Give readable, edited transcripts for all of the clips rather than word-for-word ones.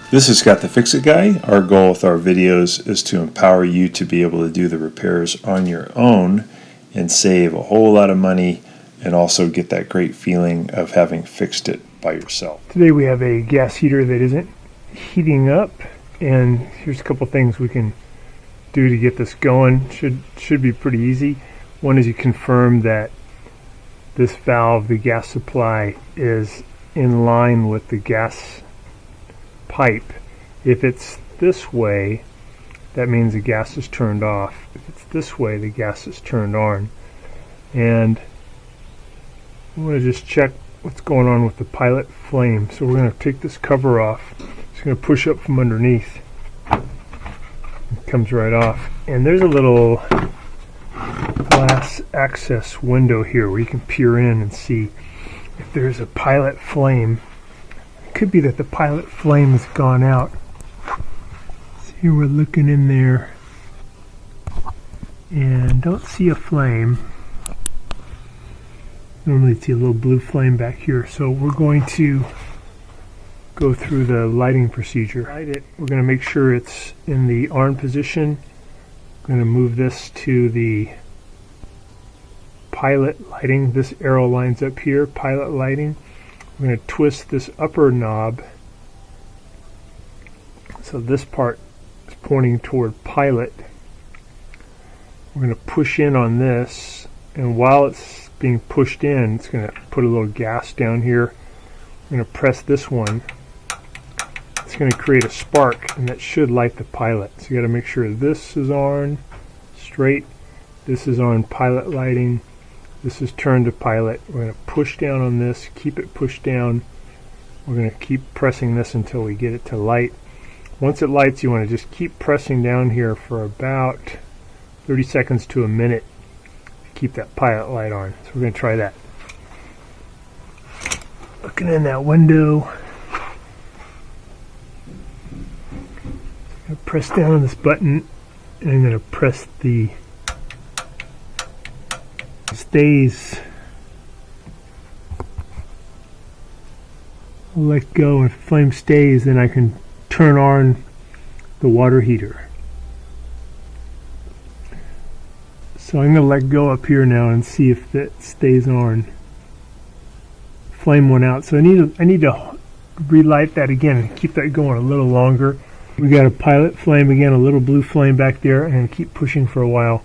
This is Scott the Fix-It Guy. Our goal with our videos is to empower you to be able to do the repairs on your own and save a whole lot of money and also get that great feeling of having fixed it by yourself. Today we have a gas heater that isn't heating up, and here's a couple things we can do to get this going. Should be pretty easy. One is you confirm that this valve, the gas supply, is in line with the gas pipe. If it's this way, that means the gas is turned off. If it's this way, the gas is turned on. And I'm going to just check what's going on with the pilot flame. So we're going to take this cover off. It's going to push up from underneath. It comes right off. And there's a little glass access window here where you can peer in and see if there's a pilot flame. It could be that the pilot flame has gone out. See, we're looking in there and don't see a flame. Normally see a little blue flame back here. So we're going to go through the lighting procedure. Light it. We're going to make sure it's in the on position. I'm going to move this to the pilot lighting. This arrow lines up here, pilot lighting. I'm going to twist this upper knob so this part is pointing toward pilot. We're going to push in on this, and while it's being pushed in, it's going to put a little gas down here. I'm going to press this one. It's going to create a spark, and that should light the pilot. So you got to make sure this is on straight. This is on pilot lighting. This is turned to pilot. We're going to push down on this, keep it pushed down. We're going to keep pressing this until we get it to light. Once it lights, you want to just keep pressing down here for about 30 seconds to a minute to keep that pilot light on. So we're going to try that. Looking in that window. I'm going to press down on this button, and I'm going to press the stays. I'll let go, and if the flame stays, then I can turn on the water heater. So I'm going to let go up here now and see if that stays on. Flame went out, so I need to relight that again and keep that going a little longer. We got a pilot flame again, a little blue flame back there, and keep pushing for a while.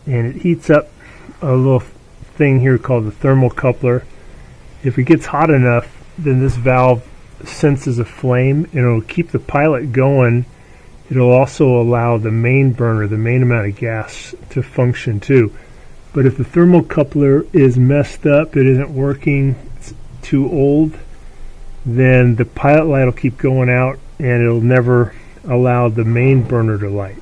And it heats up a little thing here called the thermocoupler. If it gets hot enough, then this valve senses a flame and it'll keep the pilot going. It'll also allow the main burner, the main amount of gas, to function too. But if the thermocoupler is messed up, it isn't working, it's too old, then the pilot light will keep going out and it'll never allow the main burner to light.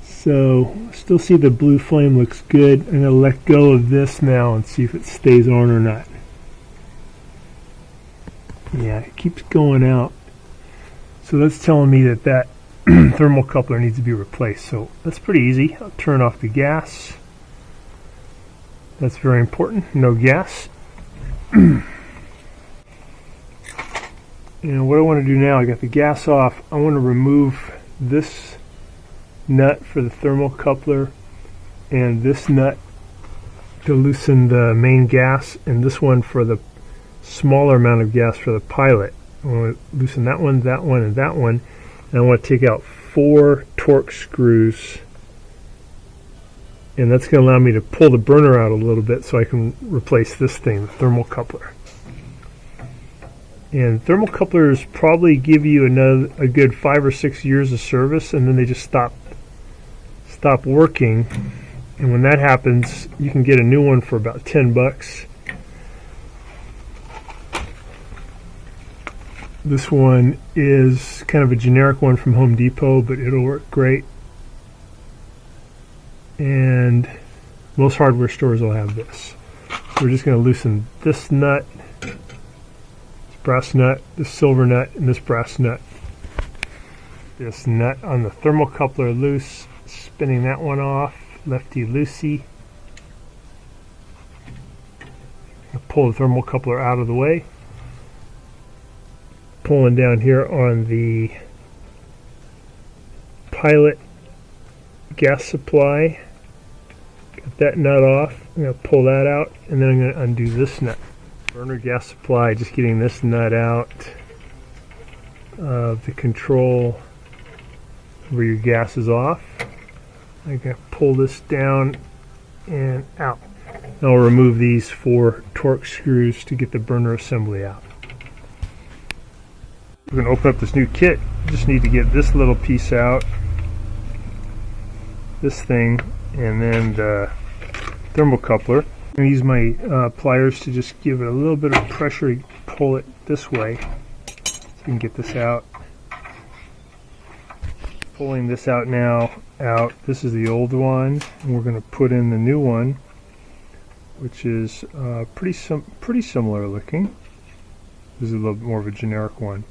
So, still see the blue flame looks good. I'm going to let go of this now and see if it stays on or not. Yeah, it keeps going out. So that's telling me that that thermocoupler needs to be replaced. So that's pretty easy. I'll turn off the gas. That's very important. No gas. And what I want to do now, I got the gas off. I want to remove this nut for the thermocoupler and this nut to loosen the main gas, and this one for the smaller amount of gas for the pilot. I want to loosen that one, and that one, and I want to take out 4 torque screws, and that's going to allow me to pull the burner out a little bit so I can replace this thing, the thermocoupler. And thermocouplers probably give you a good 5 or 6 years of service, and then they just stop working. And when that happens, you can get a new one for about $10. This one is kind of a generic one from Home Depot, but it'll work great. And most hardware stores will have this. So we're just going to loosen this nut, this brass nut, this silver nut, and this brass nut. This nut on the thermocoupler loose, spinning that one off, lefty loosey. Pull the thermocoupler out of the way. pulling down here on the pilot gas supply. Got that nut off. I'm going to pull that out, and then I'm going to undo this nut. Burner gas supply, just getting this nut out of the control where your gas is off. I'm going to pull this down and out. I'll remove these 4 torque screws to get the burner assembly out. We're going to open up this new kit. Just need to get this little piece out, this thing, and then the thermocoupler. I'm going to use my pliers to just give it a little bit of pressure, pull it this way so you can get this out. Pulling this out now, This is the old one, and we're going to put in the new one, which is pretty similar looking. This is a little bit more of a generic one.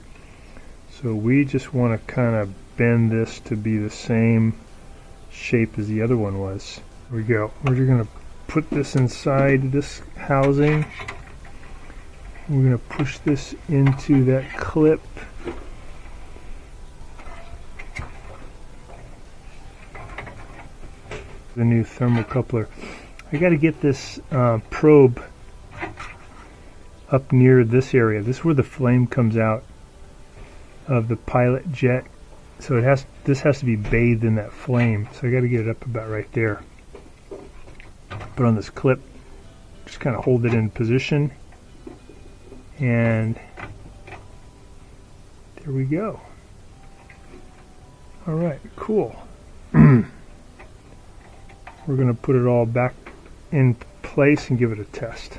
So we just want to kind of bend this to be the same shape as the other one was. There we go. We're going to put this inside this housing. We're going to push this into that clip. The new thermocoupler. I got to get this probe up near this area. This is where the flame comes out of the pilot jet. So this has to be bathed in that flame. So I got to get it up about right there. Put on this clip, just kind of hold it in position, and there we go. All right, cool. We're going to put it all back in place and give it a test.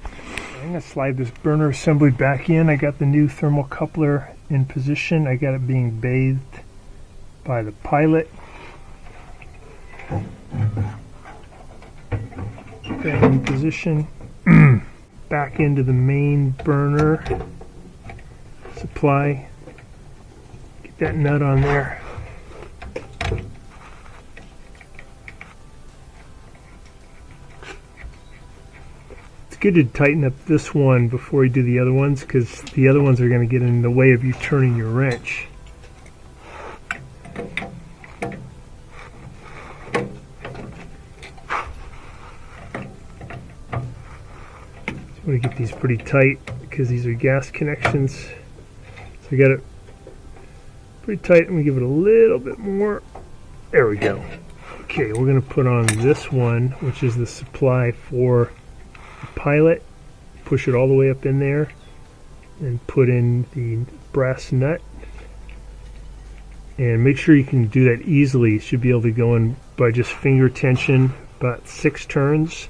I'm going to slide this burner assembly back in. I got the new thermocoupler in position. I got it being bathed by the pilot. Back in position. Back into the main burner supply. Get that nut on there. It's good to tighten up this one before you do the other ones, because the other ones are going to get in the way of you turning your wrench. I want to get these pretty tight because these are gas connections. So I got it pretty tight. I'm going to give it a little bit more. There we go. Okay, we're going to put on this one, which is the supply for the pilot. Push it all the way up in there and put in the brass nut. And make sure you can do that easily. You should be able to go in by just finger tension, about 6 turns.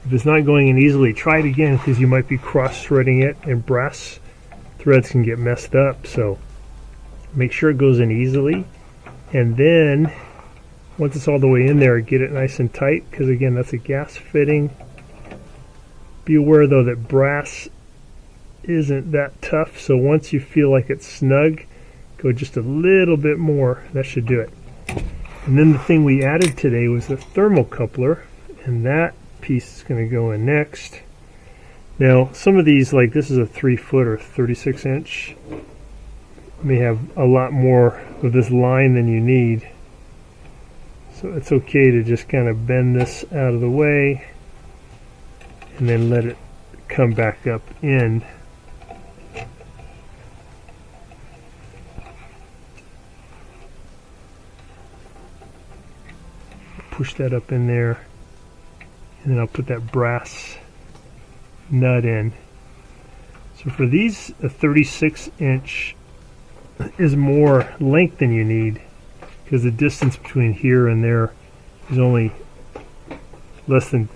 If it's not going in easily, try it again, because you might be cross-threading it, and brass threads can get messed up. So make sure it goes in easily, and then once it's all the way in there, get it nice and tight, because again, that's a gas fitting. Be aware though that brass isn't that tough, so once you feel like it's snug, go just a little bit more. That should do it. And then the thing we added today was the thermocoupler, and that piece is going to go in next. Now some of these, like this is a 3-foot or 36-inch, may have a lot more of this line than you need, so it's okay to just kind of bend this out of the way and then let it come back up in. Push that up in there, and then I'll put that brass nut in. So for these, a 36-inch is more length than you need, because the distance between here and there is only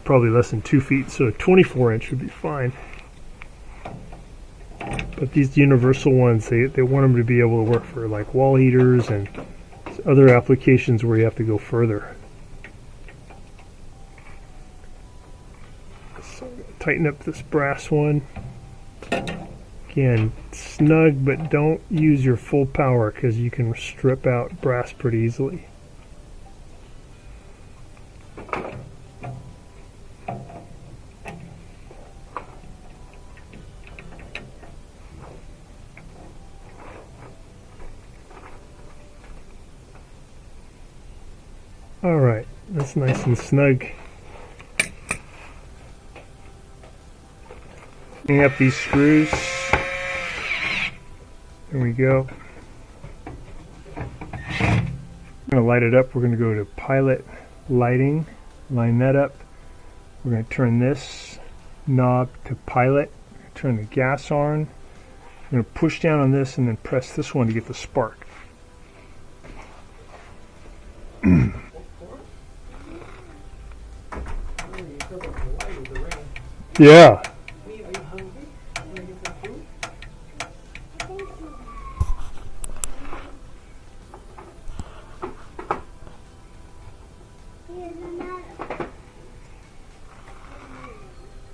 probably less than 2 feet, so a 24-inch would be fine. But these universal ones, they want them to be able to work for like wall heaters and other applications where you have to go further. So tighten up this brass one. Again, snug, but don't use your full power, because you can strip out brass pretty easily. Alright, that's nice and snug. Hang up these screws. There we go. I'm going to light it up. We're going to go to pilot lighting, line that up. We're going to turn this knob to pilot, turn the gas on. I'm going to push down on this and then press this one to get the spark. Yeah.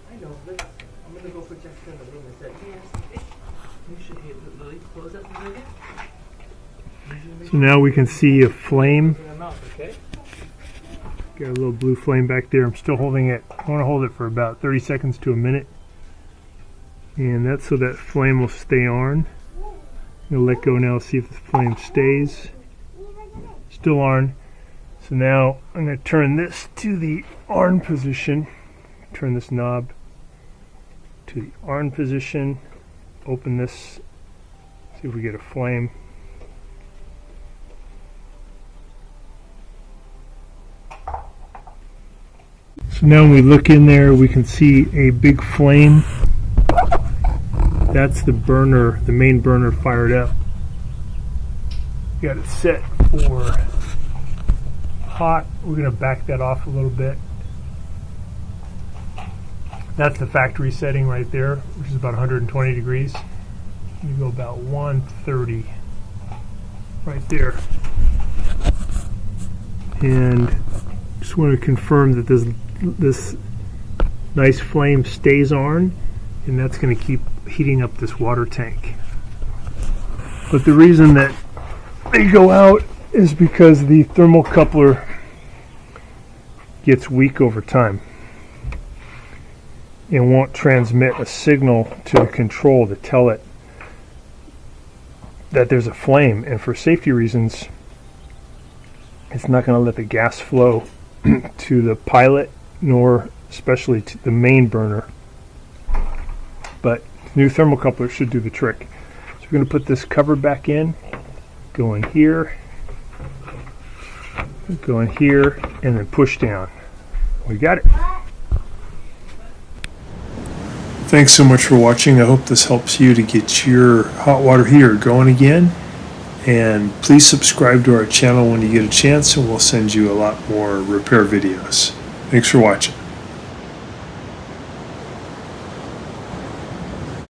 I know, but I'm gonna go put Jessica in the room and say, yes, you should hit the Lily, close that thing again. So now we can see a flame. In the mouth, okay? Got a little blue flame back there. I'm still holding it. I want to hold it for about 30 seconds to a minute. And that's so that flame will stay on. I'm going to let go now, see if the flame stays. Still on. So now I'm going to turn this to the on position. Turn this knob to the on position. Open this. See if we get a flame. So now when we look in there, we can see a big flame. That's the burner, the main burner fired up. Got it set for hot. We're going to back that off a little bit. That's the factory setting right there, which is about 120 degrees. You go about 130 right there. And just want to confirm that this nice flame stays on, and that's going to keep heating up this water tank. But the reason that they go out is because the thermocoupler gets weak over time and won't transmit a signal to the control to tell it that there's a flame, and for safety reasons it's not going to let the gas flow to the pilot, nor especially to the main burner. But new thermocouplers should do the trick. So we're going to put this cover back in, go in here, and then push down. We got it. Thanks so much for watching. I hope this helps you to get your hot water heater going again. And please subscribe to our channel when you get a chance, and we'll send you a lot more repair videos. Thanks for watching.